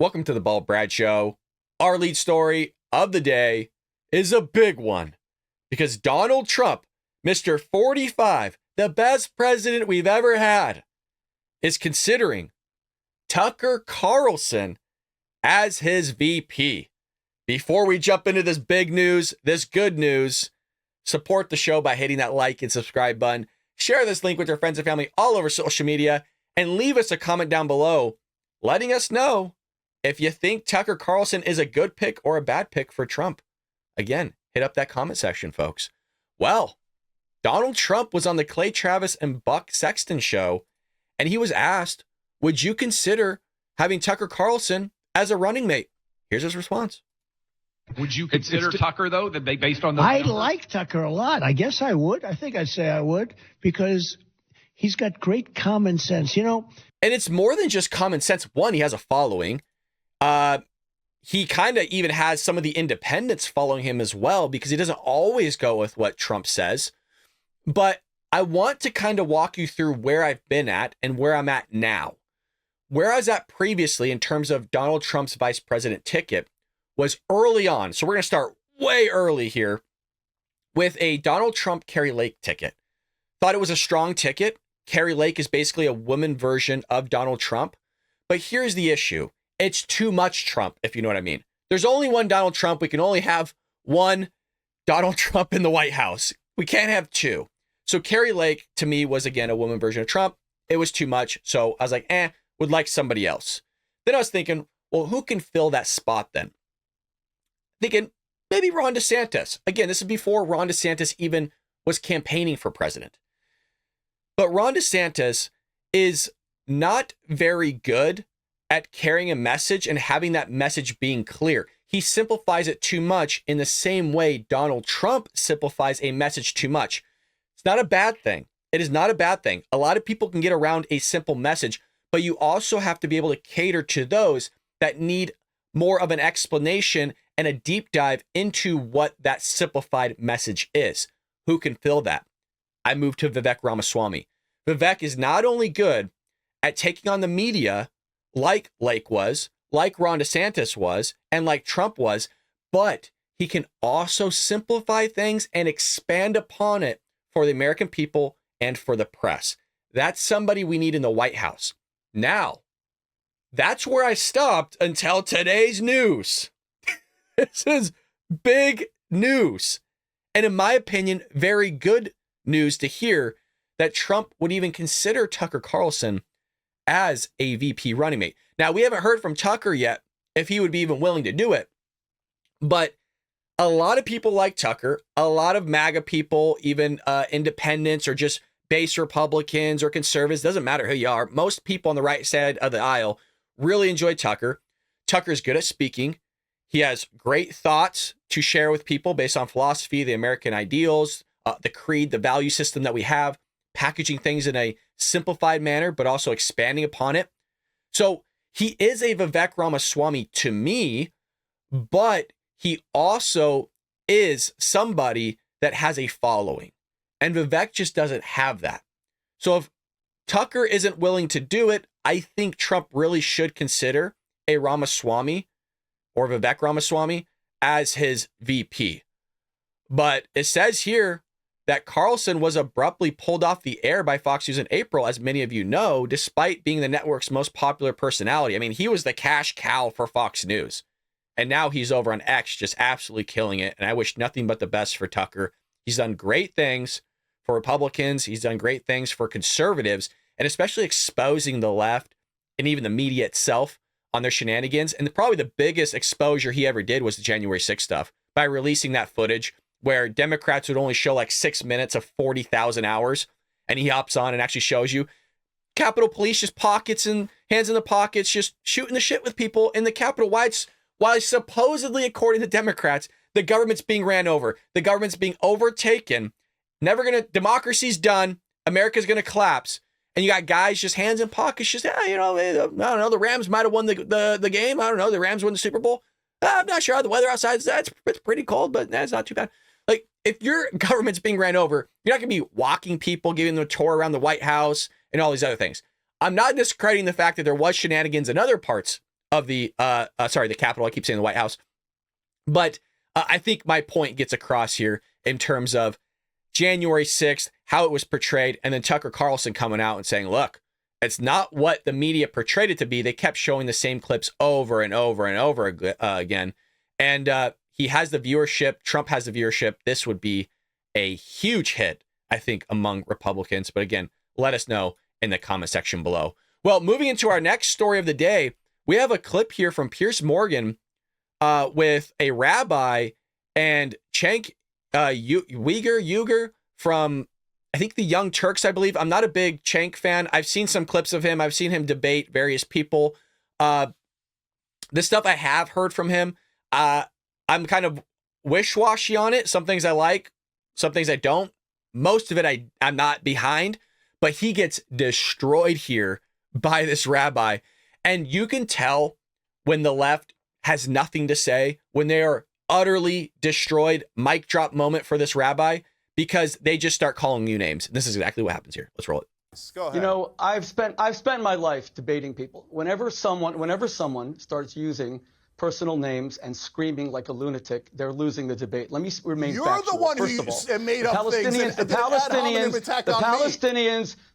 Welcome to the Bald Brad Show. Our lead story of the day is a big one because Donald Trump, Mr. 45, the best president we've ever had, is considering Tucker Carlson as his VP. Before we jump into this big news, this good news, support the show by hitting that like and subscribe button. Share this link with your friends and family all over social media and leave us a comment down below letting us know if you think Tucker Carlson is a good pick or a bad pick for Trump. Again, hit up that comment section, folks. Well, Donald Trump was on the Clay Travis and Buck Sexton show, and he was asked, would you consider having Tucker Carlson as a running mate? Here's his response. Would you consider Tucker, though, that they based on the I like Tucker a lot. I guess I would. I think I'd say I would because he's got great common sense, you know. And it's more than just common sense. One, he has a following. He kind of even has some of the independents following him as well because he doesn't always go with what Trump says. But I want to kind of walk you through where I've been at and where I'm at now. Where I was at previously in terms of Donald Trump's vice president ticket was early on. So we're going to start way early here with a Donald Trump Kari Lake ticket. Thought it was a strong ticket. Kari Lake is basically a woman version of Donald Trump. But here's the issue. It's too much Trump, if you know what I mean. There's only one Donald Trump. We can only have one Donald Trump in the White House. We can't have two. So Kari Lake, to me, was, again, a woman version of Trump. It was too much. So I was like, would like somebody else. Then I was thinking, well, who can fill that spot then? Thinking maybe Ron DeSantis. Again, this is before Ron DeSantis even was campaigning for president. But Ron DeSantis is not very good at carrying a message and having that message being clear. He simplifies it too much in the same way Donald Trump simplifies a message too much. It's not a bad thing. It is not a bad thing. A lot of people can get around a simple message, but you also have to be able to cater to those that need more of an explanation and a deep dive into what that simplified message is. Who can fill that? I moved to Vivek Ramaswamy. Vivek is not only good at taking on the media like Lake was, like Ron DeSantis was, and like Trump was, but he can also simplify things and expand upon it for the American people and for the press. That's somebody we need in the White House. Now, that's where I stopped until today's news. This is big news. And in my opinion, very good news to hear that Trump would even consider Tucker Carlson as a VP running mate. Now, we haven't heard from Tucker yet if he would be even willing to do it. But a lot of people like Tucker, a lot of MAGA people, even independents or just base Republicans or conservatives, doesn't matter who you are. Most people on the right side of the aisle really enjoy Tucker. Tucker's good at speaking. He has great thoughts to share with people based on philosophy, the American ideals, the creed, the value system that we have, packaging things in a simplified manner, but also expanding upon it. So he is a Vivek Ramaswamy to me, but he also is somebody that has a following. And Vivek just doesn't have that. So if Tucker isn't willing to do it, I think Trump really should consider a Ramaswamy or Vivek Ramaswamy as his VP. But it says here that Carlson was abruptly pulled off the air by Fox News in April, as many of you know, despite being the network's most popular personality. I mean, he was the cash cow for Fox News. And now he's over on X, just absolutely killing it. And I wish nothing but the best for Tucker. He's done great things for Republicans. He's done great things for conservatives, and especially exposing the left and even the media itself on their shenanigans. And probably the biggest exposure he ever did was the January 6th stuff by releasing that footage where Democrats would only show like 6 minutes of 40,000 hours. And he hops on and actually shows you Capitol Police just pockets and hands in the pockets, just shooting the shit with people in the Capitol while supposedly, according to Democrats, the government's being ran over. The government's being overtaken. Democracy's done. America's going to collapse. And you got guys just hands in pockets, just, I don't know, the Rams might have won the game. I don't know, the Rams won the Super Bowl. I'm not sure how the weather outside is. It's pretty cold, but it's not too bad. Like, if your government's being ran over, you're not going to be walking people, giving them a tour around the White House and all these other things. I'm not discrediting the fact that there was shenanigans in other parts of the the Capitol. I keep saying the White House, but I think my point gets across here in terms of January 6th, how it was portrayed, and then Tucker Carlson coming out and saying, look, it's not what the media portrayed it to be. They kept showing the same clips over and over and over again. And he has the viewership. Trump has the viewership. This would be a huge hit, I think, among Republicans. But again, let us know in the comment section below. Well, moving into our next story of the day, we have a clip here from Piers Morgan with a rabbi and Cenk Uygur from, I think, the Young Turks, I believe. I'm not a big Cenk fan. I've seen some clips of him. I've seen him debate various people. The stuff I have heard from him, I'm kind of wish-washy on it. Some things I like, some things I don't. Most of it I'm not behind, but he gets destroyed here by this rabbi. And you can tell when the left has nothing to say, when they are utterly destroyed, mic drop moment for this rabbi, because they just start calling you names. This is exactly what happens here. Let's roll it. Go ahead. You know, I've spent my life debating people. Whenever someone starts using personal names and screaming like a lunatic, they're losing the debate. Let me remain factual. You're the one First who of all, made up things.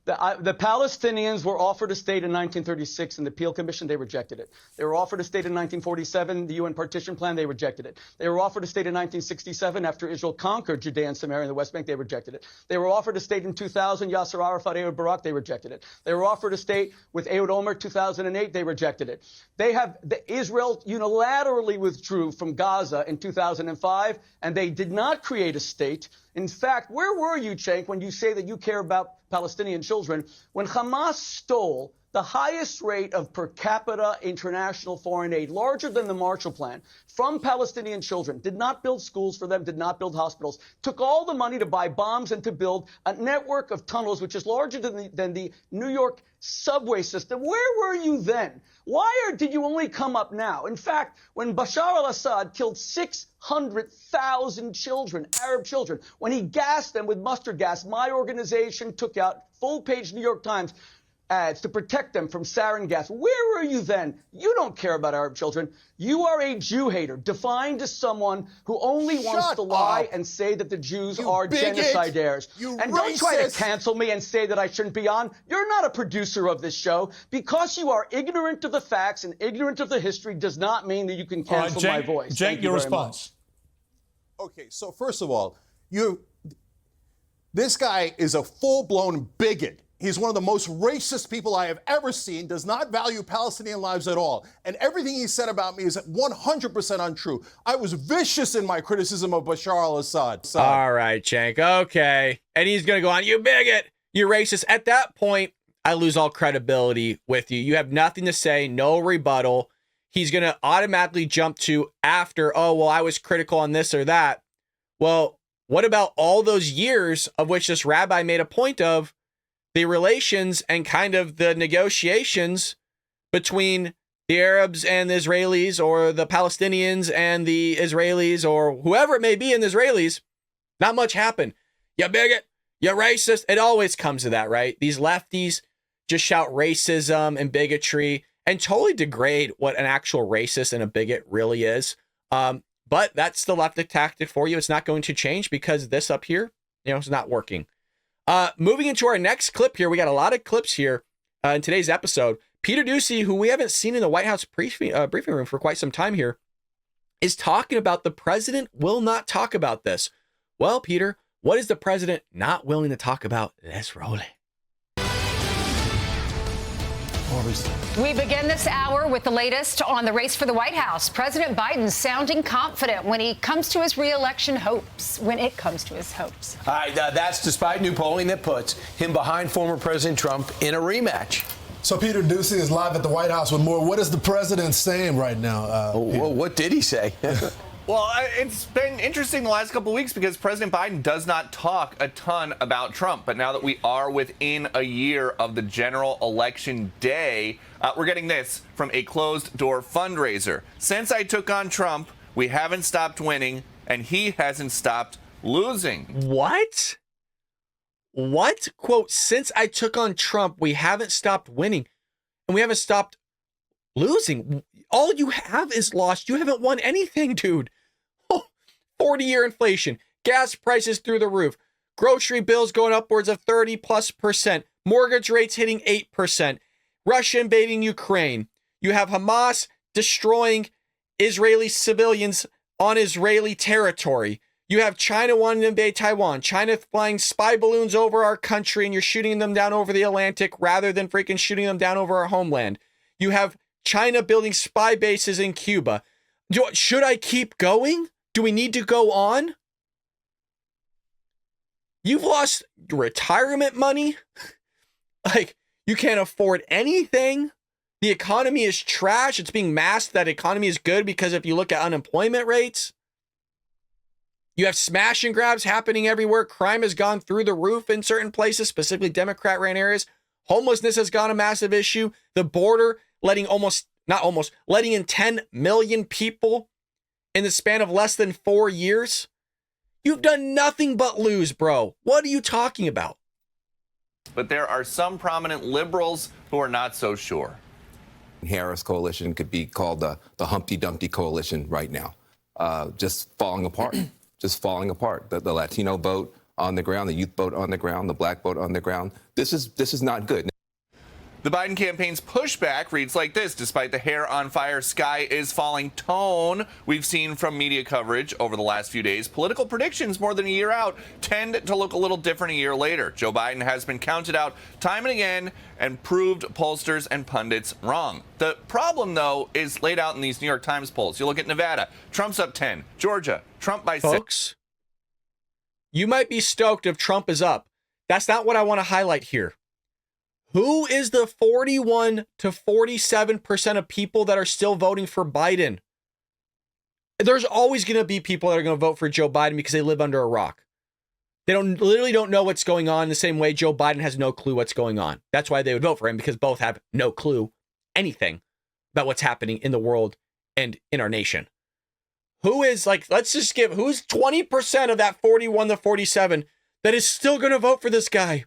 The Palestinians were offered a state in 1936 in the Peel Commission. They rejected it. They were offered a state in 1947, the UN partition plan. They rejected it. They were offered a state in 1967 after Israel conquered Judea and Samaria and the West Bank. They rejected it. They were offered a state in 2000, Yasser Arafat, Ehud Barak. They rejected it. They were offered a state with Ehud Olmert, 2008. They rejected it. Israel unilaterally withdrew from Gaza in 2005, and they did not create a state. In fact, where were you, Cenk, when you say that you care about Palestinian children, when Hamas stole the highest rate of per capita international foreign aid, larger than the Marshall Plan, from Palestinian children, did not build schools for them, did not build hospitals, took all the money to buy bombs and to build a network of tunnels, which is larger than the New York subway system. Where were you then? Did you only come up now? In fact, when Bashar al-Assad killed 600,000 children, Arab children, when he gassed them with mustard gas, my organization took out full-page New York Times ads to protect them from sarin gas. Where were you then? You don't care about Arab children. You are a Jew hater, defined as someone who only wants to lie and say that the Jews are genocidaires. And don't try to cancel me and say that I shouldn't be on. You're not a producer of this show. Because you are ignorant of the facts and ignorant of the history does not mean that you can cancel my voice. Cenk, your response. Okay, so first of all, this guy is a full-blown bigot. He's one of the most racist people I have ever seen, does not value Palestinian lives at all. And everything he said about me is 100% untrue. I was vicious in my criticism of Bashar al-Assad. All right, Cenk. Okay. And he's going to go on, you bigot, you racist. At that point, I lose all credibility with you. You have nothing to say, no rebuttal. He's going to automatically jump to after, oh, well, I was critical on this or that. Well, what about all those years of which this rabbi made a point of the relations and kind of the negotiations between the Arabs and the Israelis, or the Palestinians and the Israelis, or whoever it may be in the Israelis? Not much happened. You bigot, you racist. It always comes to that, right? These lefties just shout racism and bigotry and totally degrade what an actual racist and a bigot really is. But that's the lefty tactic for you. It's not going to change because this up here, it's not working. Moving into our next clip here, we got a lot of clips here in today's episode. Peter Doocy, who we haven't seen in the White House briefing room for quite some time here, is talking about the president will not talk about this. Well, Peter, what is the president not willing to talk about? Let's roll it. We begin this hour with the latest on the race for the White House. President Biden sounding confident when it comes to his reelection hopes. All right, that's despite new polling that puts him behind former President Trump in a rematch. So Peter Doocy is live at the White House with more. What is the president saying right now? Well, what did he say? Well, it's been interesting the last couple of weeks because President Biden does not talk a ton about Trump. But now that we are within a year of the general election day, we're getting this from a closed-door fundraiser. Since I took on Trump, we haven't stopped winning, and he hasn't stopped losing. What? Quote, since I took on Trump, we haven't stopped winning, and we haven't stopped losing. all you have is lost. You haven't won anything, dude. 40-year inflation, gas prices through the roof, grocery bills going upwards of 30+%, mortgage rates hitting 8%, Russia invading Ukraine. You have Hamas destroying Israeli civilians on Israeli territory. You have China wanting to invade Taiwan, China flying spy balloons over our country, and you're shooting them down over the Atlantic rather than freaking shooting them down over our homeland. You have China building spy bases in Cuba. Should I keep going? Do we need to go on? You've lost retirement money. Like, you can't afford anything. The economy is trash. It's being masked that economy is good because if you look at unemployment rates, you have smash and grabs happening everywhere. Crime has gone through the roof in certain places, specifically Democrat-ran areas. Homelessness has gone a massive issue. The border letting in 10 million people in the span of less than 4 years. You've done nothing but lose, bro. What are you talking about? But there are some prominent liberals who are not so sure. Harris coalition could be called the Humpty Dumpty coalition right now, just falling apart, just falling apart. The Latino vote on the ground, the youth vote on the ground, the black vote on the ground. This is not good. The Biden campaign's pushback reads like this. Despite the hair on fire, sky is falling tone we've seen from media coverage over the last few days, political predictions more than a year out tend to look a little different a year later. Joe Biden has been counted out time and again and proved pollsters and pundits wrong. The problem, though, is laid out in these New York Times polls. You look at Nevada, Trump's up 10. Georgia, Trump by 6. Folks, you might be stoked if Trump is up. That's not what I want to highlight here. Who is the 41 to 47% of people that are still voting for Biden? There's always going to be people that are going to vote for Joe Biden because they live under a rock. They literally don't know what's going on the same way Joe Biden has no clue what's going on. That's why they would vote for him, because both have no clue anything about what's happening in the world and in our nation. Who is who's 20% of that 41 to 47 that is still going to vote for this guy?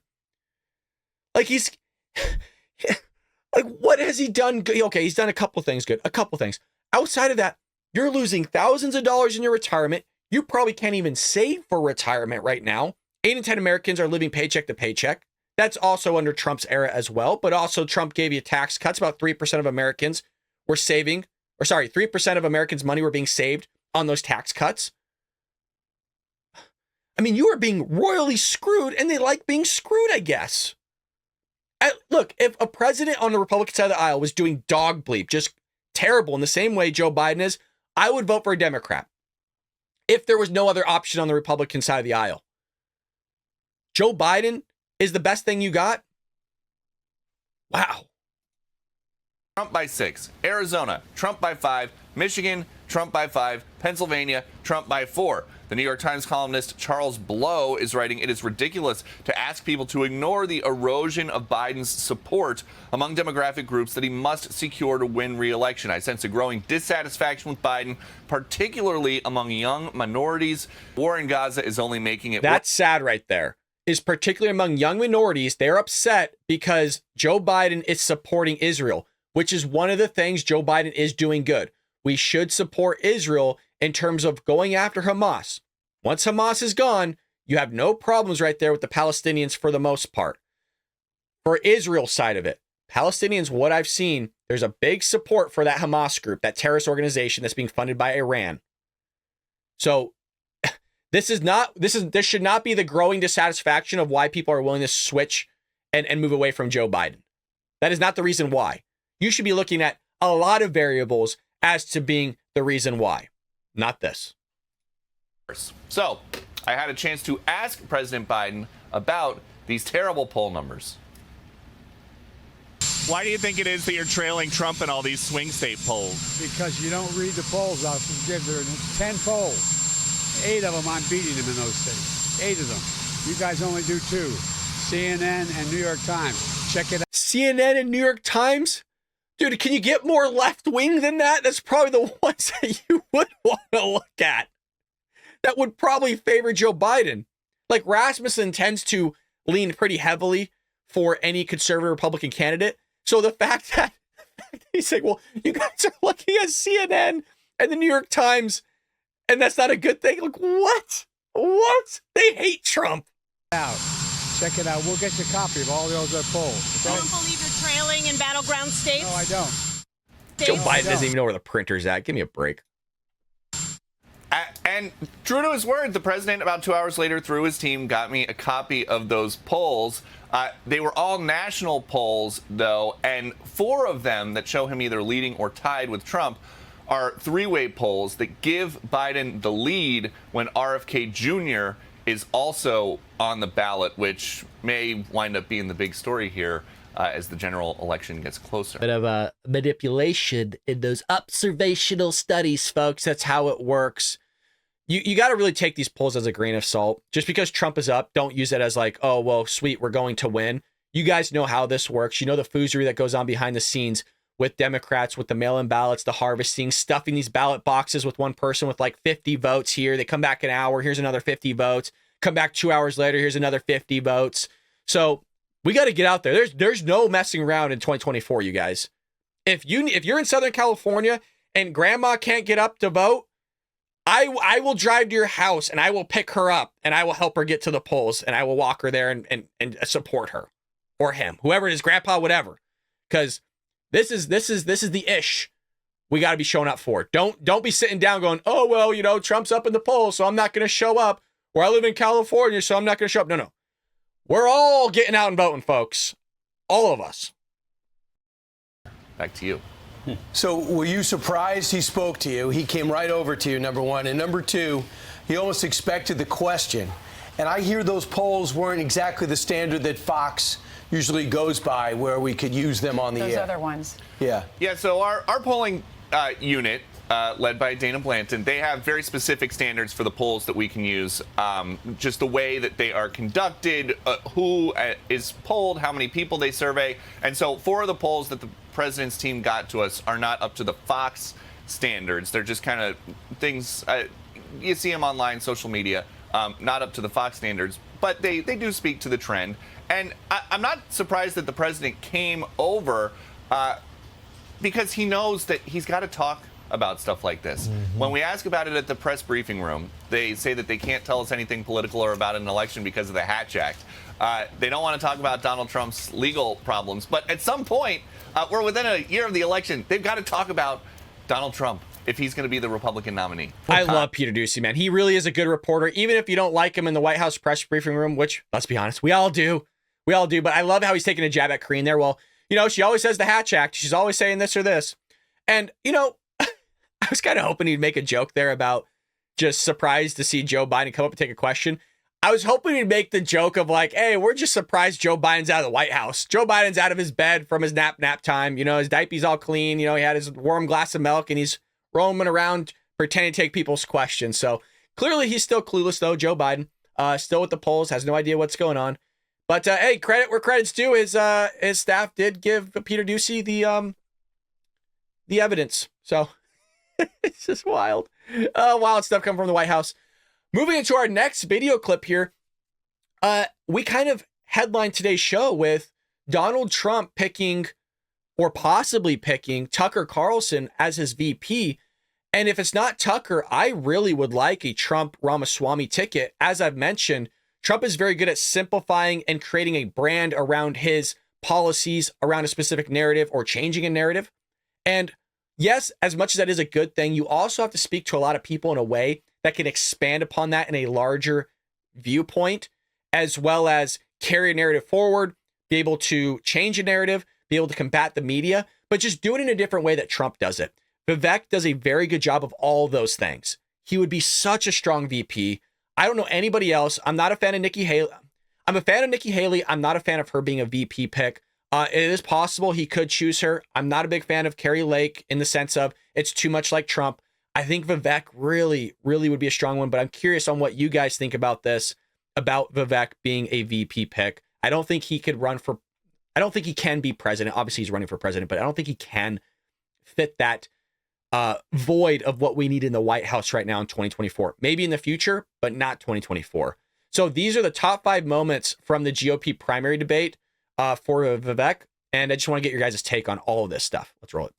What has he done? Okay, he's done a couple things good. A couple things. Outside of that, you're losing thousands of dollars in your retirement. You probably can't even save for retirement right now. 8 in 10 Americans are living paycheck to paycheck. That's also under Trump's era as well. But also Trump gave you tax cuts. About 3% of Americans were 3% of Americans' money were being saved on those tax cuts. I mean, you are being royally screwed, and they like being screwed, I guess. Look, if a president on the Republican side of the aisle was doing dog bleep, just terrible in the same way Joe Biden is, I would vote for a Democrat if there was no other option on the Republican side of the aisle. Joe Biden is the best thing you got? Wow. Trump by 6. Arizona, Trump by 5. Michigan, Trump by 5. Pennsylvania, Trump by 4. The New York Times columnist Charles Blow is writing, "It is ridiculous to ask people to ignore the erosion of Biden's support among demographic groups that he must secure to win re-election. I sense a growing dissatisfaction with Biden, particularly among young minorities. War in Gaza is only making it..." That's sad right there. Is particularly among young minorities. They're upset because Joe Biden is supporting Israel, which is one of the things Joe Biden is doing good. We should support Israel in terms of going after Hamas. Once Hamas is gone, you have no problems right there with the Palestinians for the most part. For Israel's side of it, Palestinians, what I've seen, there's a big support for that Hamas group, that terrorist organization that's being funded by Iran. So this should not be the growing dissatisfaction of why people are willing to switch and move away from Joe Biden. That is not the reason why. You should be looking at a lot of variables as to being the reason why. Not this. So, I had a chance to ask President Biden about these terrible poll numbers. Why do you think it is that you're trailing Trump in all these swing state polls? Because you don't read the polls out. There are 10 polls. 8 of them I'm beating him in those states. 8 of them. You guys only do 2. CNN and New York Times. Check it out. CNN and New York Times? Dude, can you get more left-wing than that? That's probably the ones that you would want to look at. That would probably favor Joe Biden. Like, Rasmussen tends to lean pretty heavily for any conservative Republican candidate. So the fact that He's like, well, you guys are looking at CNN and the New York Times, and that's not a good thing. Like, what? What? They hate Trump. Check it out. We'll get you a copy of all those polls. Okay? You don't believe you're trailing in battleground states? No, I don't. Joe Biden doesn't even know where the printer's at. Give me a break. And true to his word, the president, about 2 hours later, through his team, got me a copy of those polls. They were all national polls, though, and 4 of them that show him either leading or tied with Trump are three-way polls that give Biden the lead when RFK Jr. is also on the ballot, which may wind up being the big story here as the general election gets closer. Bit of manipulation in those observational studies, folks. That's how it works. You got to really take these polls as a grain of salt. Just because Trump is up, don't use it as like, oh, well, sweet, we're going to win. You guys know how this works. You know the foozery that goes on behind the scenes with Democrats, with the mail-in ballots, the harvesting, stuffing these ballot boxes with one person with like 50 votes here. They come back an hour, here's another 50 votes. Come back 2 hours later, here's another 50 votes. So we got to get out there. There's no messing around in 2024, you guys. If you're in Southern California and grandma can't get up to vote, I will drive to your house and I will pick her up and I will help her get to the polls and I will walk her there and support her or him, whoever it is, grandpa, whatever. Because this is the ish we got to be showing up for. Don't be sitting down going, oh, well, you know, Trump's up in the polls, so I'm not going to show up. Or I live in California, so I'm not going to show up. No. We're all getting out and voting, folks. All of us. Back to you. So were you surprised he spoke to you? He came right over to you, number one. And number two, he almost expected the question. And I hear those polls weren't exactly the standard that Fox usually goes by, where we could use them on the air. Those other ones. Yeah. Yeah, so our polling unit, led by Dana Blanton, they have very specific standards for the polls that we can use. Just the way that they are conducted, who is polled, how many people they survey. And so 4 of the polls that the president's team got to us are not up to the Fox standards. They're just kind of things, you see them online, social media, not up to the Fox standards, but they do speak to the trend. And I'm not surprised that the president came over because he knows that he's got to talk about stuff like this. Mm-hmm. When we ask about it at the press briefing room, they say that they can't tell us anything political or about an election because of the Hatch Act. They don't want to talk about Donald Trump's legal problems. But at some point, we're within a year of the election, they've got to talk about Donald Trump if he's going to be the Republican nominee. I love Peter Doocy, man. He really is a good reporter, even if you don't like him in the White House press briefing room, which, let's be honest, we all do. But I love how he's taking a jab at Karine there. Well, you know, she always says the Hatch Act. She's always saying this or this. And, you know, I was kind of hoping he'd make a joke there about just surprised to see Joe Biden come up and take a question. I was hoping he'd make the joke of like, hey, we're just surprised Joe Biden's out of the White House. Joe Biden's out of his bed from his nap time. You know, his diaper's all clean. You know, he had his warm glass of milk and he's roaming around pretending to take people's questions. So clearly he's still clueless, though, Joe Biden. Still with the polls, has no idea what's going on. But hey, credit where credit's due. His staff did give Peter Doocy the evidence. So it's just wild. Wild stuff coming from the White House. Moving into our next video clip here. We kind of headlined today's show with Donald Trump picking or possibly picking Tucker Carlson as his VP. And if it's not Tucker, I really would like a Trump Ramaswamy ticket. As I've mentioned, Trump is very good at simplifying and creating a brand around his policies, around a specific narrative or changing a narrative. And yes, as much as that is a good thing, you also have to speak to a lot of people in a way that can expand upon that in a larger viewpoint, as well as carry a narrative forward, be able to change a narrative, be able to combat the media, but just do it in a different way that Trump does it. Vivek does a very good job of all those things. He would be such a strong VP. I don't know anybody else. I'm not a fan of Nikki Haley. I'm a fan of Nikki Haley. I'm not a fan of her being a VP pick. It is possible he could choose her. I'm not a big fan of Carrie Lake in the sense of it's too much like Trump. I think Vivek really would be a strong one, but I'm curious on what you guys think about this, about Vivek being a VP pick. I don't think he could run for, I don't think he can be president. Obviously he's running for president, but I don't think he can fit that void of what we need in the White House right now in 2024. Maybe in the future, but not 2024. So these are the top 5 moments from the GOP primary debate for Vivek. And I just want to get your guys' take on all of this stuff. Let's roll it.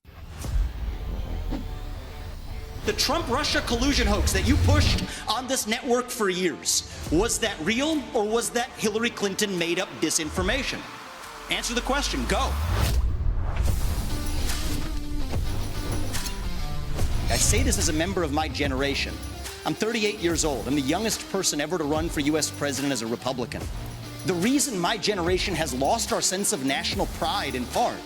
The Trump-Russia collusion hoax that you pushed on this network for years, was that real or was that Hillary Clinton made up disinformation? Answer the question. Go. I say this as a member of my generation. I'm 38 years old. I'm the youngest person ever to run for U.S. president as a Republican. The reason my generation has lost our sense of national pride, in part,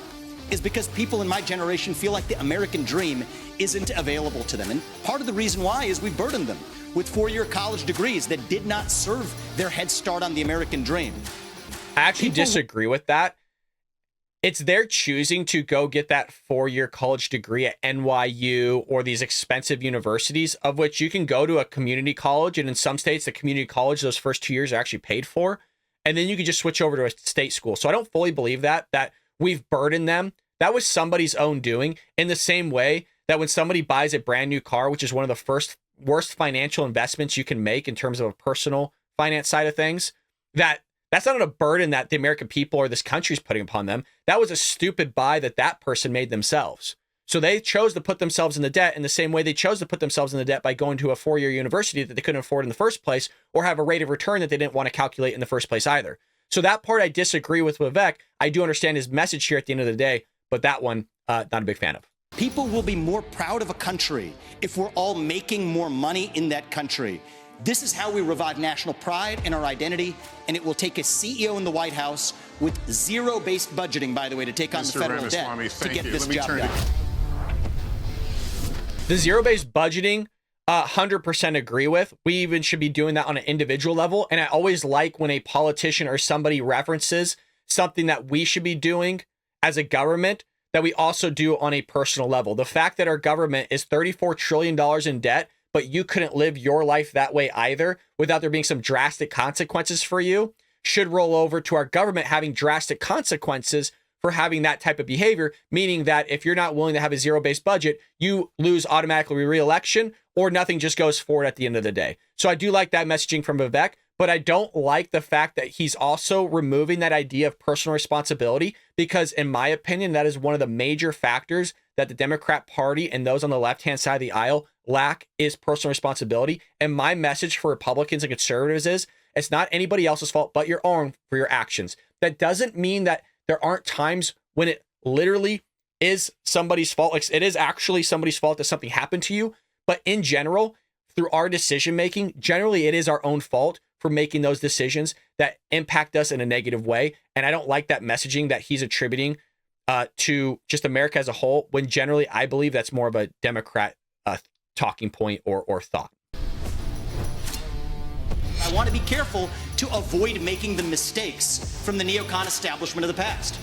is because people in my generation feel like the American dream isn't available to them. And part of the reason why is we burdened them with four-year college degrees that did not serve their head start on the American dream. I actually disagree with that. It's their choosing to go get that four-year college degree at NYU or these expensive universities, of which you can go to a community college. And in some states, the community college, those first 2 years are actually paid for. And then you can just switch over to a state school. So I don't fully believe that we've burdened them. That was somebody's own doing, in the same way that when somebody buys a brand new car, which is one of the worst financial investments you can make in terms of a personal finance side of things, that's not a burden that the American people or this country is putting upon them. That was a stupid buy that person made themselves. So they chose to put themselves in the debt in the same way they chose to put themselves in the debt by going to a four-year university that they couldn't afford in the first place, or have a rate of return that they didn't want to calculate in the first place either. So that part I disagree with Vivek. I do understand his message here at the end of the day, but that one, not a big fan of. People will be more proud of a country if we're all making more money in that country. This is how we revive national pride and our identity, and it will take a CEO in the White House with zero-based budgeting, by the way, to take on the federal debt to get this job done. The zero-based budgeting, 100% agree with. We even should be doing that on an individual level. And I always like when a politician or somebody references something that we should be doing as a government that we also do on a personal level. The fact that our government is $34 trillion in debt, but you couldn't live your life that way either without there being some drastic consequences for you, should roll over to our government having drastic consequences for having that type of behavior, meaning that if you're not willing to have a zero-based budget, you lose automatically re-election, or nothing just goes forward at the end of the day. So I do like that messaging from Vivek, but I don't like the fact that he's also removing that idea of personal responsibility, because in my opinion, that is one of the major factors that the Democrat Party and those on the left-hand side of the aisle lack, is personal responsibility. And my message for Republicans and conservatives is, it's not anybody else's fault but your own for your actions. That doesn't mean that there aren't times when it literally is somebody's fault. Like, it is actually somebody's fault that something happened to you. But in general, through our decision making, generally it is our own fault for making those decisions that impact us in a negative way. And I don't like that messaging that he's attributing to just America as a whole, when generally I believe that's more of a Democrat talking point or thought. I want to be careful to avoid making the mistakes from the neocon establishment of the past.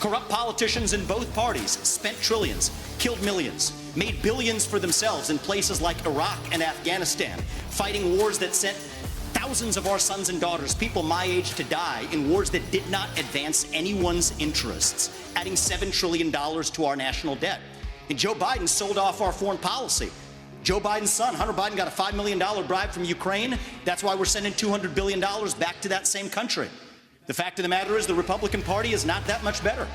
Corrupt politicians in both parties spent trillions, killed millions, made billions for themselves in places like Iraq and Afghanistan, fighting wars that sent thousands of our sons and daughters, people my age, to die in wars that did not advance anyone's interests, adding $7 trillion to our national debt. And Joe Biden sold off our foreign policy. Joe Biden's son, Hunter Biden, got a $5 million bribe from Ukraine. That's why we're sending $200 billion back to that same country. The fact of the matter is the Republican Party is not that much better.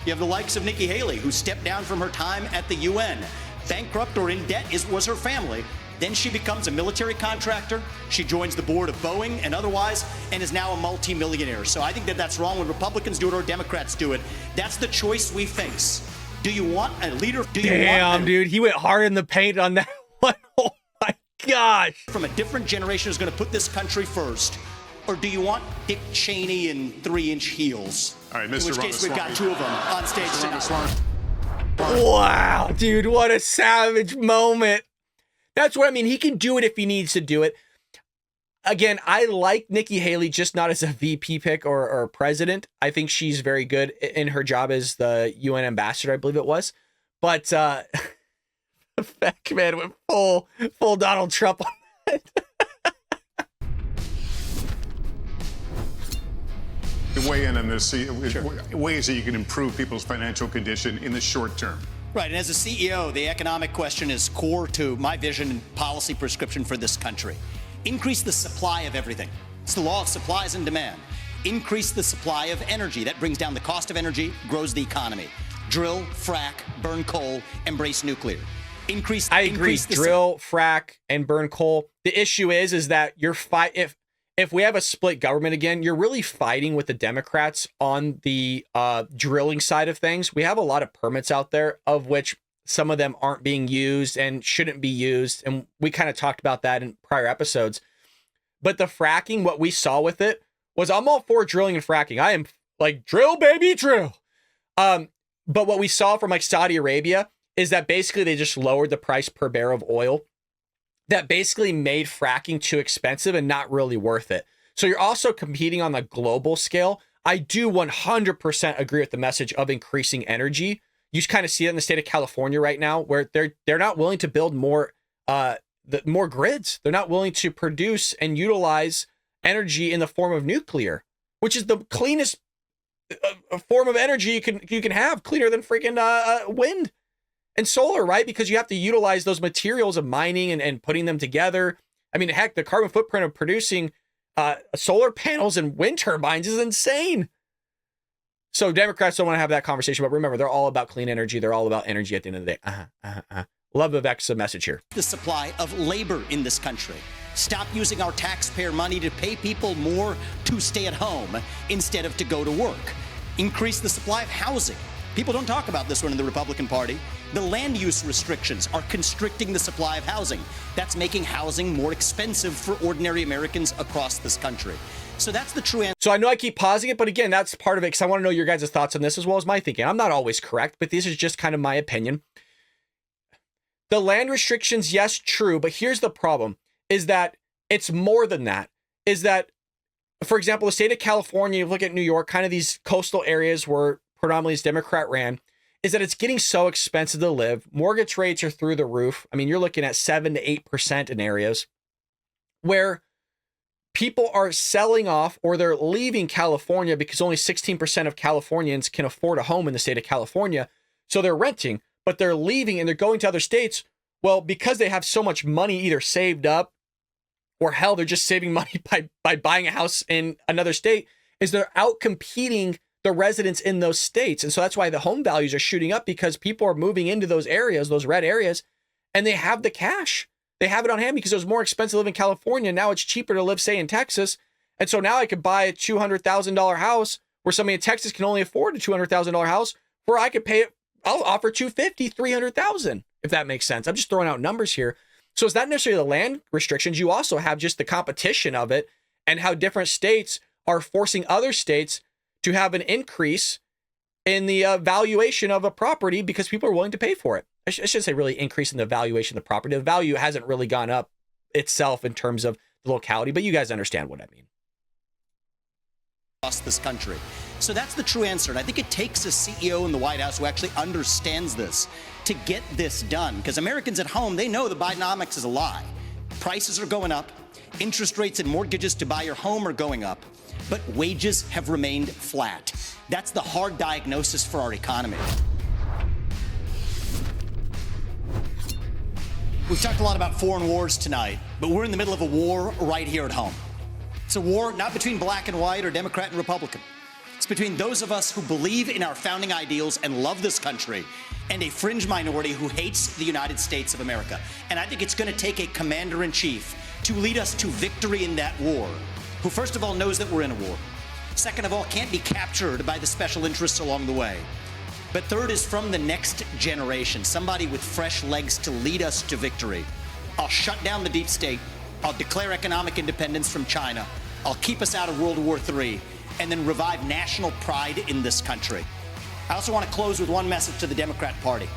You have the likes of Nikki Haley, who stepped down from her time at the UN. Bankrupt or in debt was her family. Then she becomes a military contractor. She joins the board of Boeing and otherwise, and is now a multimillionaire. So I think that that's wrong when Republicans do it or Democrats do it. That's the choice we face. Do you want a leader? Dude, he went hard in the paint on that one. Oh my gosh. From a different generation who's going to put this country first, or do you want Dick Cheney in 3-inch heels? All right, Mr. In which case we've got two of them on stage tonight. Wow, dude, what a savage moment. That's what I mean. He can do it if he needs to do it. Again, I like Nikki Haley, just not as a VP pick or president. I think she's very good in her job as the UN ambassador, I believe it was. But Vivek, man, went full Donald Trump on that. Weigh in on this, ways that you can improve people's financial condition in the short term. Right, and as a CEO, the economic question is core to my vision and policy prescription for this country. Increase the supply of everything. It's the law of supplies and demand. Increase the supply of energy. That brings down the cost of energy, grows the economy. Drill, frack, burn coal, embrace nuclear. I agree. Drill, frack, and burn coal. The issue is that you're if we have a split government again, you're really fighting with the Democrats on the drilling side of things. We have a lot of permits out there, of which some of them aren't being used and shouldn't be used. And we kind of talked about that in prior episodes. But the fracking, what we saw with it was, I'm all for drilling and fracking. I am like, drill, baby, drill. But what we saw from like Saudi Arabia is that basically they just lowered the price per barrel of oil. That basically made fracking too expensive and not really worth it. So you're also competing on the global scale. I do 100% agree with the message of increasing energy. You kind of see it in the state of California right now, where they're not willing to build more grids. They're not willing to produce and utilize energy in the form of nuclear, which is the cleanest form of energy you can have, cleaner than freaking wind and solar, right? Because you have to utilize those materials of mining and putting them together. I mean, heck, the carbon footprint of producing solar panels and wind turbines is insane. So Democrats don't want to have that conversation, but remember, they're all about clean energy. They're all about energy at the end of the day. Love Vivek's message here. The supply of labor in this country. Stop using our taxpayer money to pay people more to stay at home instead of to go to work. Increase the supply of housing. People don't talk about this one in the Republican Party. The land use restrictions are constricting the supply of housing. That's making housing more expensive for ordinary Americans across this country. So that's the true answer. So I know I keep pausing it, but again, that's part of it because I want to know your guys' thoughts on this as well as my thinking. I'm not always correct, but this is just kind of my opinion. The land restrictions, yes, true, but here's the problem, is that it's more than that. Is that, for example, the state of California, you look at New York, kind of these coastal areas where predominantly is Democrat ran, is that it's getting so expensive to live. Mortgage rates are through the roof. I mean, you're looking at 7 to 8% in areas where people are selling off or they're leaving California because only 16% of Californians can afford a home in the state of California. So they're renting, but they're leaving and they're going to other states. Well, because they have so much money either saved up or hell, they're just saving money by buying a house in another state, is they're out competing the residents in those states. And so that's why the home values are shooting up, because people are moving into those areas, those red areas, and they have the cash. They have it on hand because it was more expensive to live in California. Now it's cheaper to live, say, in Texas. And so now I could buy a $200,000 house where somebody in Texas can only afford a $200,000 house, where I could pay it. I'll offer $250,000, $300,000, if that makes sense. I'm just throwing out numbers here. So it's not necessarily the land restrictions. You also have just the competition of it and how different states are forcing other states to have an increase in the valuation of a property because people are willing to pay for it. I should say really increase in the valuation of the property. The value hasn't really gone up itself in terms of the locality, but you guys understand what I mean. Across this country. So that's the true answer. And I think it takes a CEO in the White House who actually understands this to get this done. Because Americans at home, they know the Bidenomics is a lie. Prices are going up. Interest rates and mortgages to buy your home are going up. But wages have remained flat. That's the hard diagnosis for our economy. We've talked a lot about foreign wars tonight, but we're in the middle of a war right here at home. It's a war not between black and white or Democrat and Republican. It's between those of us who believe in our founding ideals and love this country and a fringe minority who hates the United States of America. And I think it's going to take a commander-in-chief to lead us to victory in that war, who first of all knows that we're in a war. Second of all, can't be captured by the special interests along the way. But third is from the next generation, somebody with fresh legs to lead us to victory. I'll shut down the deep state. I'll declare economic independence from China. I'll keep us out of World War III, and then revive national pride in this country. I also want to close with one message to the Democrat Party.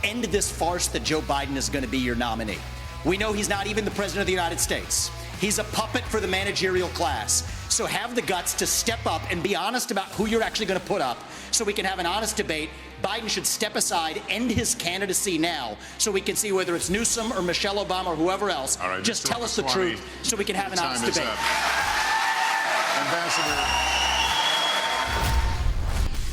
End this farce that Joe Biden is going to be your nominee. We know he's not even the president of the United States. He's a puppet for the managerial class. So have the guts to step up and be honest about who you're actually going to put up so we can have an honest debate. Biden should step aside, end his candidacy now, so we can see whether it's Newsom or Michelle Obama or whoever else. All right, just Mr. tell us the Ramaswamy, truth so we can have an time honest is debate. up. Ambassador.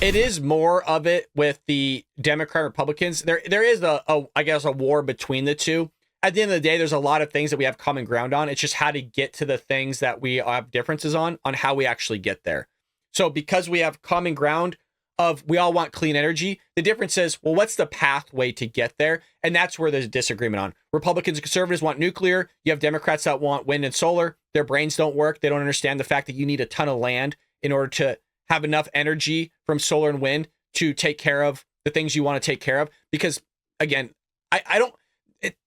It is more of it with the Democrat Republicans. There is I guess a war between the two. at the end of the day, there's a lot of things that we have common ground on. It's just how to get to the things that we have differences on how we actually get there. So because we have common ground of we all want clean energy, the difference is, well, what's the pathway to get there? And that's where there's a disagreement on. Republicans and conservatives want nuclear. You have Democrats that want wind and solar. Their brains don't work. They don't understand the fact that you need a ton of land in order to have enough energy from solar and wind to take care of the things you want to take care of. Because again,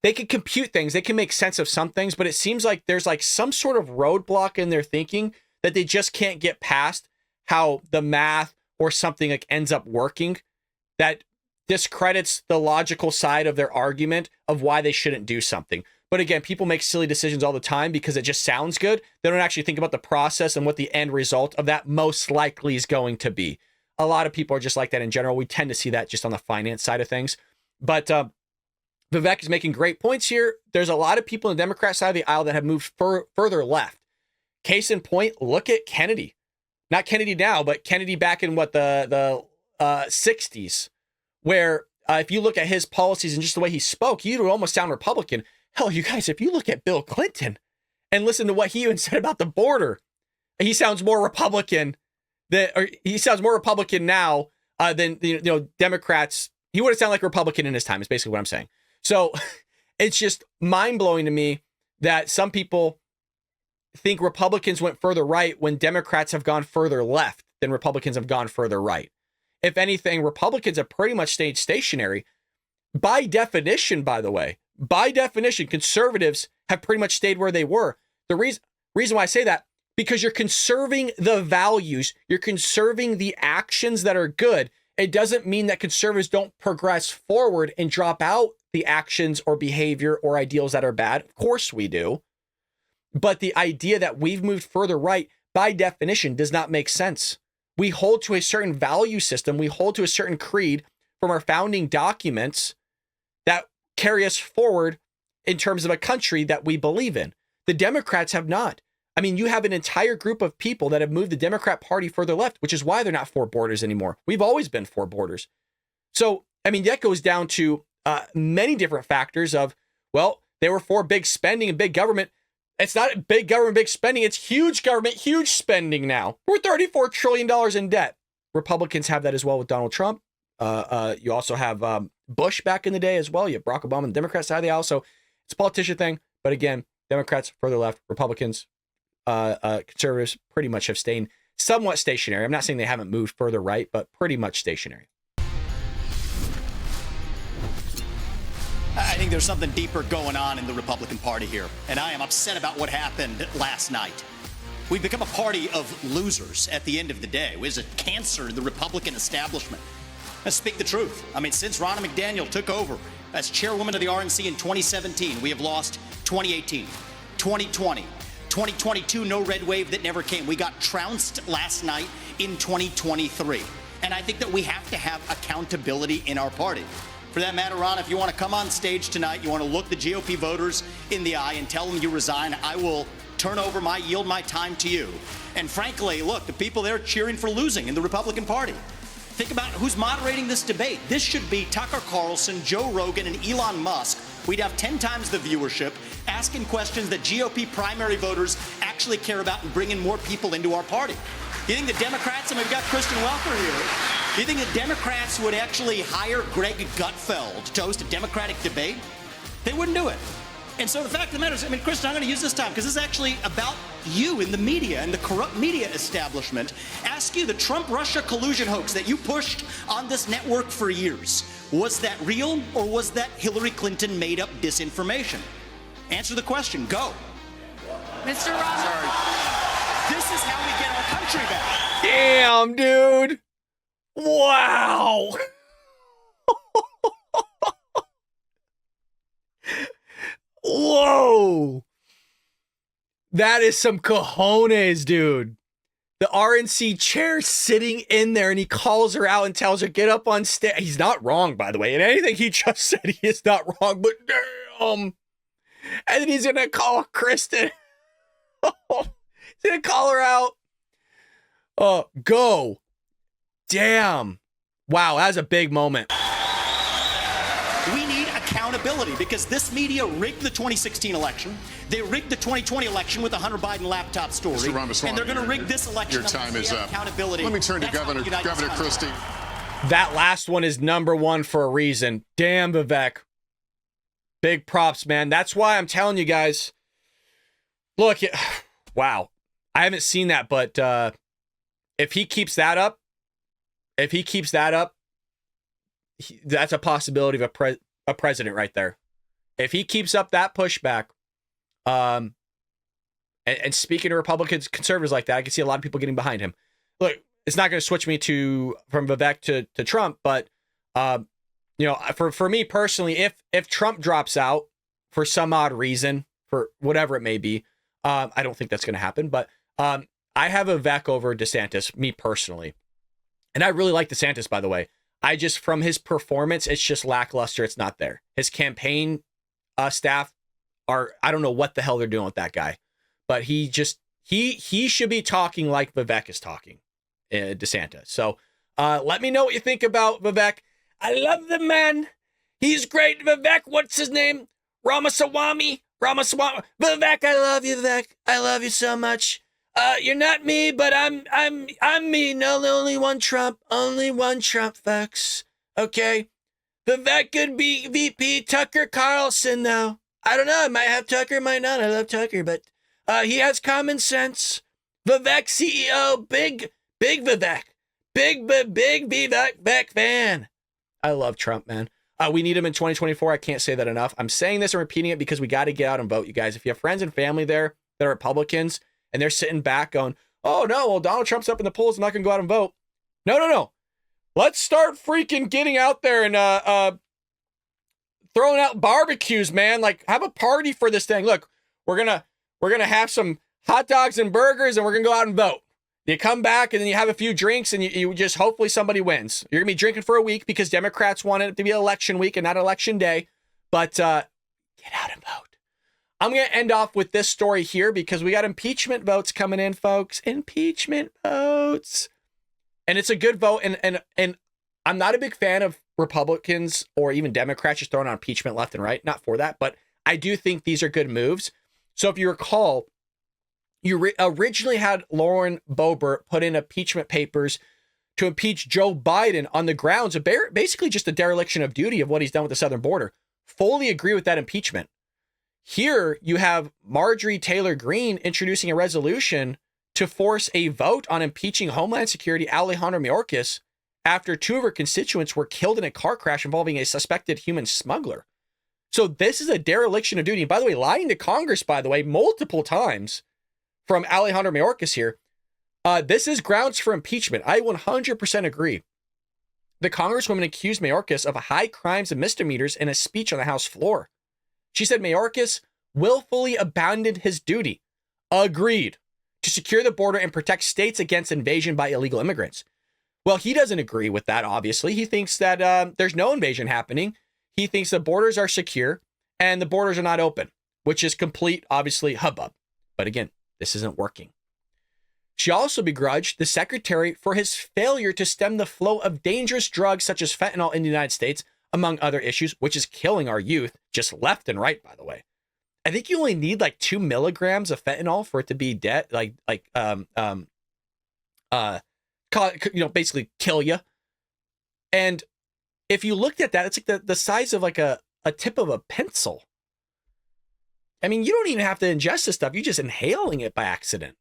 they can compute things. They can make sense of some things, but it seems like there's like some sort of roadblock in their thinking that they just can't get past how the math or something like ends up working that discredits the logical side of their argument of why they shouldn't do something. But again, people make silly decisions all the time because it just sounds good. They don't actually think about the process and what the end result of that most likely is going to be. A lot of people are just like that in general. We tend to see that just on the finance side of things. But Vivek is making great points here. There's a lot of people on the Democrat side of the aisle that have moved further left. Case in point, look at Kennedy. Not Kennedy now, but Kennedy back in the 60s, where if you look at his policies and just the way he spoke, he would almost sound Republican. Hell, you guys, if you look at Bill Clinton and listen to what he even said about the border, he sounds more Republican he sounds more Republican now than Democrats. He would have sounded like a Republican in his time, is basically what I'm saying. So it's just mind blowing to me that some people think Republicans went further right when Democrats have gone further left than Republicans have gone further right. If anything, Republicans have pretty much stayed stationary. By definition, by the way, conservatives have pretty much stayed where they were. The reason why I say that, because you're conserving the values, you're conserving the actions that are good. It doesn't mean that conservatives don't progress forward and drop out the actions or behavior or ideals that are bad. Of course we do. But the idea that we've moved further right, by definition, does not make sense. We hold to a certain value system. We hold to a certain creed from our founding documents that carry us forward in terms of a country that we believe in. The Democrats have not. I mean, you have an entire group of people that have moved the Democrat Party further left, which is why they're not for borders anymore. We've always been for borders. So, I mean, that goes down to many different factors of, well, they were for big spending and big government. It's not big government, big spending. It's huge government, huge spending now. We're $34 trillion in debt. Republicans have that as well with Donald Trump. You also have Bush back in the day as well. You have Barack Obama on the Democrat side of the aisle. So it's a politician thing. But again, Democrats further left, Republicans, conservatives pretty much have stayed somewhat stationary. I'm not saying they haven't moved further right, but pretty much stationary. I think there's something deeper going on in the Republican Party here, and I am upset about what happened last night. We've become a party of losers at the end of the day. It was a cancer in the Republican establishment. Let's speak the truth. I mean, since Ronna McDaniel took over as chairwoman of the RNC in 2017, we have lost 2018, 2020, 2022, no red wave that never came. We got trounced last night in 2023. And I think that we have to have accountability in our party. For that matter, Ron, if you want to come on stage tonight, you want to look the GOP voters in the eye and tell them you resign, I will yield my time to you. And frankly, look, the people there cheering for losing in the Republican Party. Think about who's moderating this debate. This should be Tucker Carlson, Joe Rogan, and Elon Musk. We'd have 10 times the viewership, asking questions that GOP primary voters actually care about and bringing more people into our party. You think the Democrats, and we've got Kristen Welker here, do you think the Democrats would actually hire Greg Gutfeld to host a Democratic debate? They wouldn't do it. And so the fact of the matter is, I mean, Kristen, I'm going to use this time because this is actually about you in the media and the corrupt media establishment. Ask you, the Trump-Russia collusion hoax that you pushed on this network for years, was that real or was that Hillary Clinton made up disinformation? Answer the question. Go. Mr. Ramos. This is how we get our country back. Damn, dude. Wow. Whoa. That is some cojones, dude. The RNC chair sitting in there and he calls her out and tells her, get up on stage. He's not wrong, by the way. And anything he just said, he is not wrong, but damn. And then he's going to call Kristen. He's going to call her out. Go. Damn. Wow, that was a big moment. We need accountability. accountability because this media rigged the 2016 election. They rigged the 2020 election with the Hunter Biden laptop story. Mr. Ramaswamy, and they're going to rig this election. Your time is up. Accountability. Let me turn to That's Governor Christie. That last one is number one for a reason. Damn, Vivek. Big props, man. That's why I'm telling you guys. Look, wow. I haven't seen that, but if he keeps that up, that's a possibility of a president right there. If he keeps up that pushback, and speaking to Republicans, conservatives like that, I can see a lot of people getting behind him. Look, it's not going to switch me from Vivek to Trump, but for me personally, if Trump drops out for some odd reason, for whatever it may be, I don't think that's going to happen. But I have Vivek over DeSantis, me personally, and I really like DeSantis, by the way. From his performance, it's just lackluster. It's not there. His campaign staff I don't know what the hell they're doing with that guy, but he should be talking like Vivek is talking, DeSantis. So let me know what you think about Vivek. I love the man. He's great. Vivek, what's his name? Ramaswamy. Vivek, I love you, Vivek. I love you so much. You're not me, but I'm me. No, only one Trump, folks. Okay. Vivek could be VP Tucker Carlson, though. I don't know. I might have Tucker, might not. I love Tucker, but he has common sense. Vivek CEO, big Vivek. Big Vivek fan. I love Trump, man. We need him in 2024. I can't say that enough. I'm saying this and repeating it because we got to get out and vote, you guys. If you have friends and family there that are Republicans and they're sitting back going, oh, no, well, Donald Trump's up in the polls. I'm not going to go out and vote. No. Let's start freaking getting out there and throwing out barbecues, man. Like, have a party for this thing. Look, we're gonna have some hot dogs and burgers, and we're gonna go out and vote. You come back, and then you have a few drinks, and you just hopefully somebody wins. You're gonna be drinking for a week because Democrats want it to be election week and not election day. But get out and vote. I'm gonna end off with this story here because we got impeachment votes coming in, folks. Impeachment votes. And it's a good vote, and I'm not a big fan of Republicans or even Democrats just throwing out impeachment left and right. Not for that, but I do think these are good moves. So if you recall, you originally had Lauren Boebert put in impeachment papers to impeach Joe Biden on the grounds of basically just a dereliction of duty of what he's done with the southern border. Fully agree with that impeachment. Here you have Marjorie Taylor Greene introducing a resolution to force a vote on impeaching Homeland Security Alejandro Mayorkas after two of her constituents were killed in a car crash involving a suspected human smuggler. So this is a dereliction of duty. And by the way, lying to Congress, by the way, multiple times from Alejandro Mayorkas here. This is grounds for impeachment. I 100% agree. The Congresswoman accused Mayorkas of high crimes and misdemeanors in a speech on the House floor. She said Mayorkas willfully abandoned his duty. Agreed. To secure the border and protect states against invasion by illegal immigrants. Well, he doesn't agree with that, obviously. He thinks that there's no invasion happening. He thinks the borders are secure and the borders are not open, which is complete, obviously, hubbub. But again, this isn't working. She also begrudged the secretary for his failure to stem the flow of dangerous drugs such as fentanyl in the United States, among other issues, which is killing our youth, just left and right, by the way. I think you only need like 2 milligrams of fentanyl for it to be dead, basically kill you. And if you looked at that, it's like the size of like a tip of a pencil. I mean, you don't even have to ingest this stuff. You're just inhaling it by accident.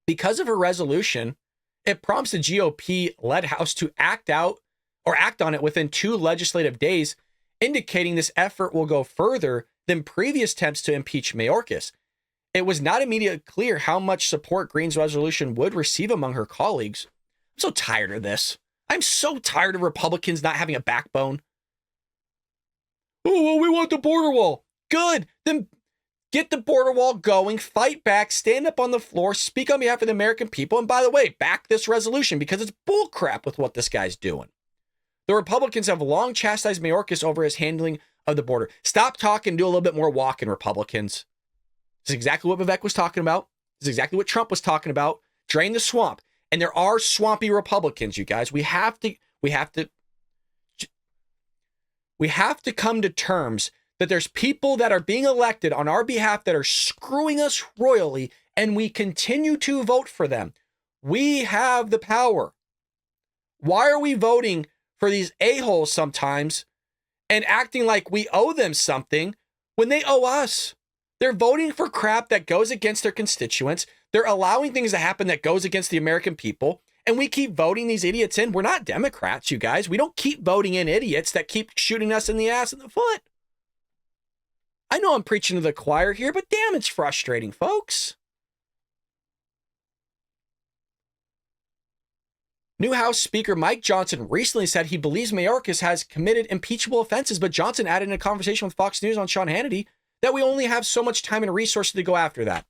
Because of her resolution, it prompts the GOP-led House to act on it within 2 legislative days, indicating this effort will go further than previous attempts to impeach Mayorkas. It was not immediately clear how much support Greene's resolution would receive among her colleagues. I'm so tired of this. I'm so tired of Republicans not having a backbone. Oh, well, we want the border wall. Good. Then get the border wall going, fight back, stand up on the floor, speak on behalf of the American people. And by the way, back this resolution because it's bullcrap with what this guy's doing. The Republicans have long chastised Mayorkas over his handling of the border. Stop talking, do a little bit more walking, Republicans. This is exactly what Vivek was talking about. This is exactly what Trump was talking about. Drain the swamp. And there are swampy Republicans, you guys. We have to We have to come to terms that there's people that are being elected on our behalf that are screwing us royally, and we continue to vote for them. We have the power. Why are we voting for these a-holes sometimes and acting like we owe them something when they owe us? They're voting for crap that goes against their constituents. They're allowing things to happen that goes against the American people. And we keep voting these idiots in. We're not Democrats, you guys. We don't keep voting in idiots that keep shooting us in the ass and the foot. I know I'm preaching to the choir here, but damn, it's frustrating, folks. New House Speaker Mike Johnson recently said he believes Mayorkas has committed impeachable offenses, but Johnson added in a conversation with Fox News on Sean Hannity that we only have so much time and resources to go after that.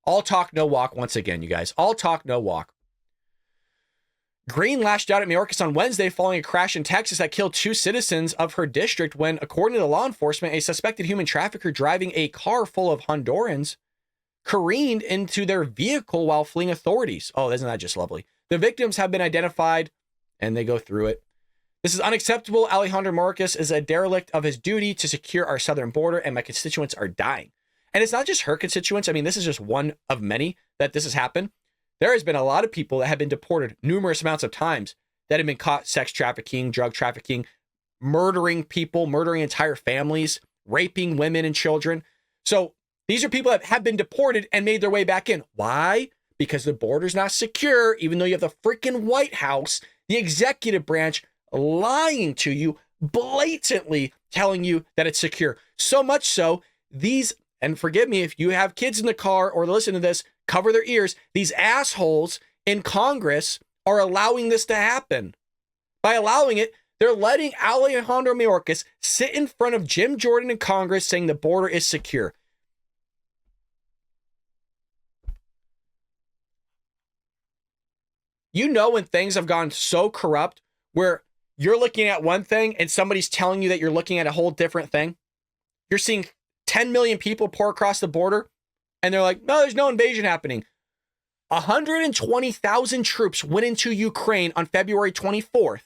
All talk, no walk once again, you guys. All talk, no walk. Green lashed out at Mayorkas on Wednesday following a crash in Texas that killed 2 citizens of her district when, according to law enforcement, a suspected human trafficker driving a car full of Hondurans careened into their vehicle while fleeing authorities. Oh, isn't that just lovely? The victims have been identified, and they go through it. This is unacceptable. Alejandro Mayorkas is a derelict of his duty to secure our southern border, and my constituents are dying. And it's not just her constituents. I mean, this is just one of many that this has happened. There has been a lot of people that have been deported numerous amounts of times that have been caught sex trafficking, drug trafficking, murdering people, murdering entire families, raping women and children. So these are people that have been deported and made their way back in. Why? Because the border's not secure, even though you have the freaking White House, the executive branch, lying to you, blatantly telling you that it's secure. So much so, these, and forgive me if you have kids in the car or listen to this, cover their ears. These assholes in Congress are allowing this to happen. By allowing it, they're letting Alejandro Mayorkas sit in front of Jim Jordan in Congress saying the border is secure. You know when things have gone so corrupt where you're looking at one thing and somebody's telling you that you're looking at a whole different thing? You're seeing 10 million people pour across the border and they're like, no, there's no invasion happening. 120,000 troops went into Ukraine on February 24th,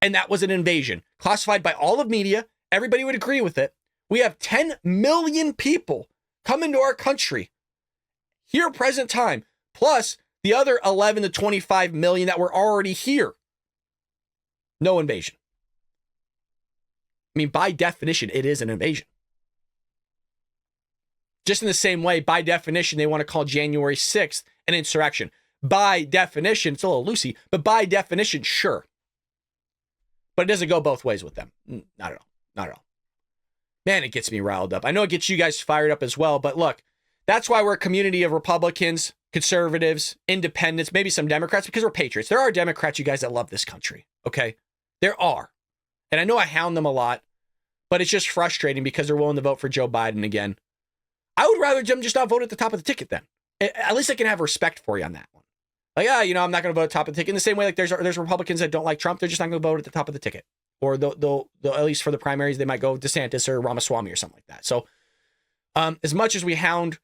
and that was an invasion. Classified by all of media, everybody would agree with it. We have 10 million people come into our country here present time, plus the other 11 to 25 million that were already here. No invasion. I mean, by definition, it is an invasion. Just in the same way, by definition, they want to call January 6th an insurrection. By definition, it's a little loosey, but by definition, sure. But it doesn't go both ways with them. Not at all. Not at all. Man, it gets me riled up. I know it gets you guys fired up as well, but look, that's why we're a community of Republicans, conservatives, independents, maybe some Democrats, because we're patriots. There are Democrats, you guys, that love this country, okay? There are. And I know I hound them a lot, but it's just frustrating because they're willing to vote for Joe Biden again. I would rather them just not vote at the top of the ticket then. At least I can have respect for you on that one. Like, I'm not going to vote at the top of the ticket. In the same way, like there's Republicans that don't like Trump. They're just not going to vote at the top of the ticket. Or they'll at least for the primaries, they might go DeSantis or Ramaswamy or something like that. So as much as we hound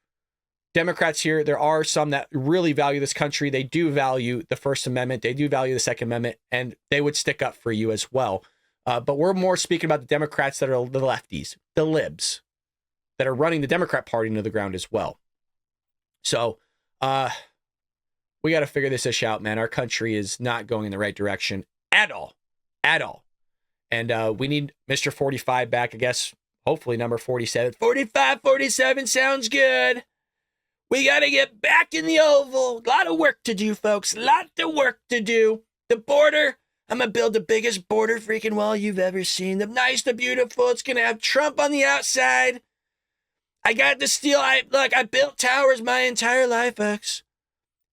Democrats here, there are some that really value this country. They do value the First Amendment. They do value the Second Amendment, and they would stick up for you as well. But we're more speaking about the Democrats that are the lefties, the libs, that are running the Democrat Party into the ground as well. So we got to figure this issue out, man. Our country is not going in the right direction at all. At all. And we need Mr. 45 back, I guess, hopefully number 47. 45, 47 sounds good. We got to get back in the Oval. A lot of work to do, folks. A lot of work to do. The border, I'm going to build the biggest border freaking wall you've ever seen. The nice, the beautiful. It's going to have Trump on the outside. I got the steel. I built towers my entire life, folks.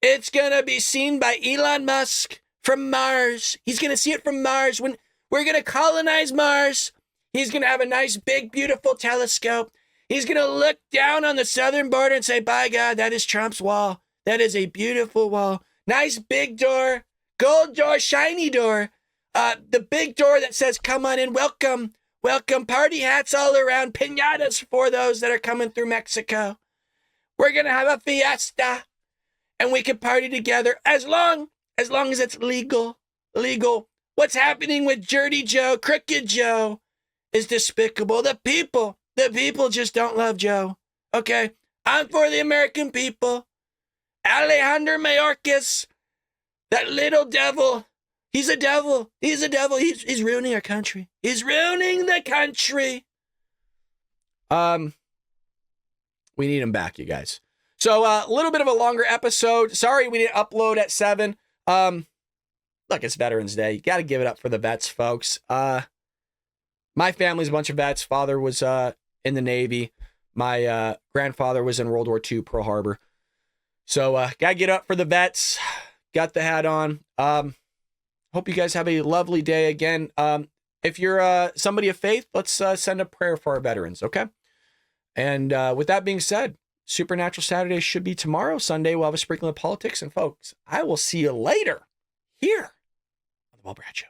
It's going to be seen by Elon Musk from Mars. He's going to see it from Mars. When we're going to colonize Mars, he's going to have a nice, big, beautiful telescope. He's going to look down on the southern border and say, by God, that is Trump's wall. That is a beautiful wall. Nice big door, gold door, shiny door. The big door that says, come on in, welcome. Welcome, party hats all around, piñatas for those that are coming through Mexico. We're going to have a fiesta, and we can party together as long as it's legal. Legal. What's happening with Dirty Joe, Crooked Joe is despicable. The people just don't love Joe. Okay? I'm for the American people. Alejandro Mayorkas, that little devil. He's a devil. He's a devil. He's ruining our country. He's ruining the country. We need him back, you guys. So a little bit of a longer episode. Sorry we didn't upload at 7. Look, it's Veterans Day. You got to give it up for the vets, folks. My family's a bunch of vets. Father was in the Navy. My grandfather was in World War II, Pearl Harbor. So got to get up for the vets. Got the hat on. Hope you guys have a lovely day again. If you're somebody of faith, let's send a prayer for our veterans, okay? And with that being said, Supernatural Saturday should be tomorrow. Sunday, we'll have a sprinkling of politics. And folks, I will see you later here on The Will Brad Show.